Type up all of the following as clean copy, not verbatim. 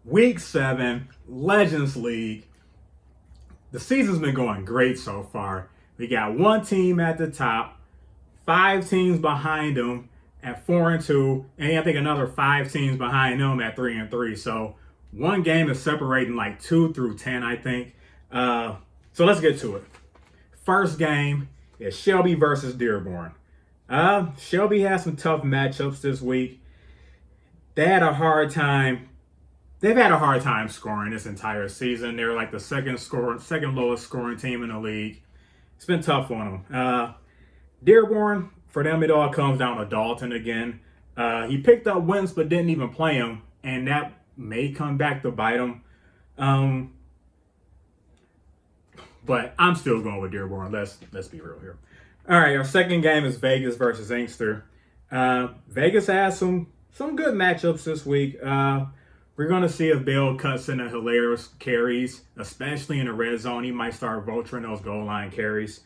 Week 7, Legends League. The season's been going great so far. We got one team at the top, 5 teams behind them at 4-2, and I think another 5 teams behind them at 3-3. So one game is separating like 2 through 10, I think. So let's get to it. First game is Shelby versus Dearborn. Shelby has some tough matchups this week. They've had a hard time scoring this entire season. They're like the second lowest scoring team in the league. It's been tough on them. Dearborn, for them, it all comes down to Dalton again. He picked up wins but didn't even play him, and that may come back to bite him. But I'm still going with Dearborn. Let's be real here. All right, our second game is Vegas versus Inkster. Vegas has some good matchups this week. We're going to see if Bale cuts in the hilarious carries, especially in the red zone. He might start vulturing those goal line carries.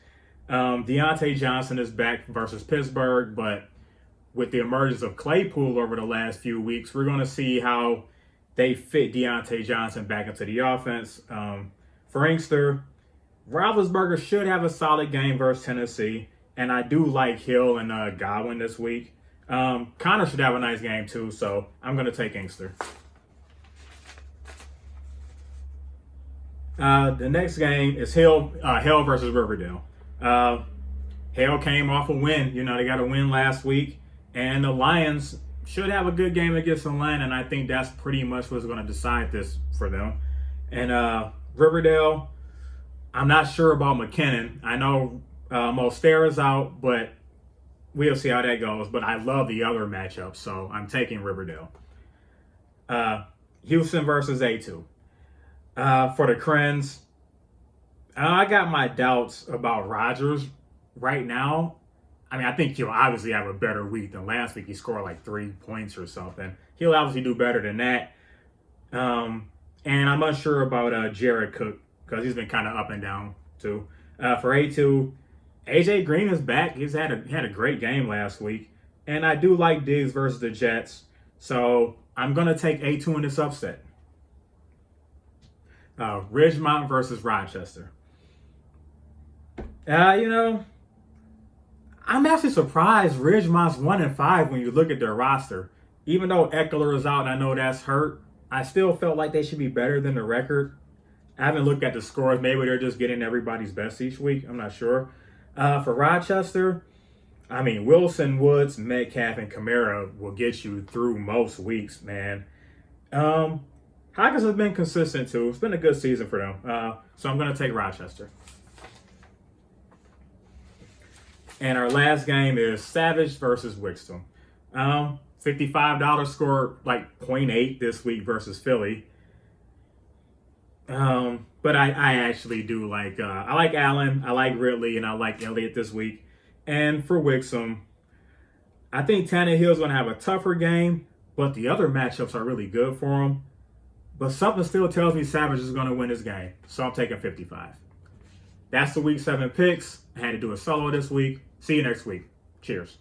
Deontay Johnson is back versus Pittsburgh, but with the emergence of Claypool over the last few weeks, we're going to see how they fit Deontay Johnson back into the offense. For Inkster, Roethlisberger should have a solid game versus Tennessee, and I do like Hill and Godwin this week. Connor should have a nice game too, so I'm going to take Inkster. The next game is Hill versus Riverdale. Hill came off a win. They got a win last week, and the Lions should have a good game against Atlanta, and I think that's pretty much what's going to decide this for them. And Riverdale, I'm not sure about McKinnon. I know Mostera's out, but we'll see how that goes. But I love the other matchup, so I'm taking Riverdale. Houston versus A2. For the Crens, I got my doubts about Rodgers right now. I mean, I think he'll obviously have a better week than last week. He scored like 3 points or something. He'll obviously do better than that. And I'm unsure about Jared Cook because he's been kind of up and down too. For A2, AJ Green is back. He's had a great game last week. And I do like Diggs versus the Jets. So I'm going to take A2 in this upset. Ridgemont versus Rochester. I'm actually surprised Ridgemont's 1-5 when you look at their roster. Even though Eckler is out and I know that's hurt, I still felt like they should be better than the record. I haven't looked at the scores. Maybe they're just getting everybody's best each week. I'm not sure. For Rochester, I mean, Wilson, Woods, Metcalf, and Kamara will get you through most weeks, man. Hawkins has been consistent, too. It's been a good season for them. So I'm going to take Rochester. And our last game is Savage versus Wixom. $55 score, like 0.8 this week versus Philly. But I actually do like, I like Allen, I like Ridley, and I like Elliott this week. And for Wixom, I think Tannehill's going to have a tougher game, but the other matchups are really good for him. But something still tells me Savage is going to win this game. So I'm taking 55. That's the Week 7 picks. I had to do a solo this week. See you next week. Cheers.